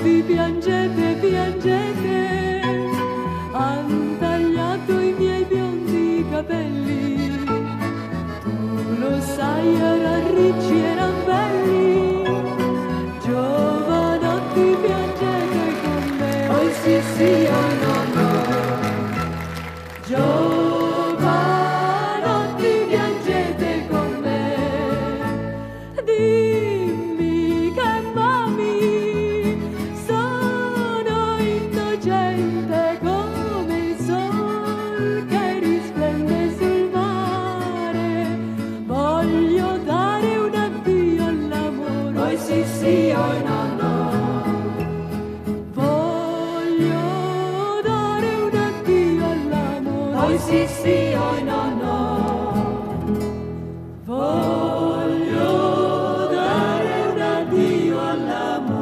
vi piangete, piangete, han tagliato i miei biondi capelli. Tu lo sai, erano ricci, erano belli, giovanotti piangete con me. Oh sì sì, oh no no, giovanotti piangete con me. Dimmi che mami, sono innocente come il sol che risplende sul mare. Voglio dare un addio all'amore. Oh sì sì, oh no no. Voglio dare un addio all'amore. Oh sì sì, oh no no. Voglio dare un addio all'amore.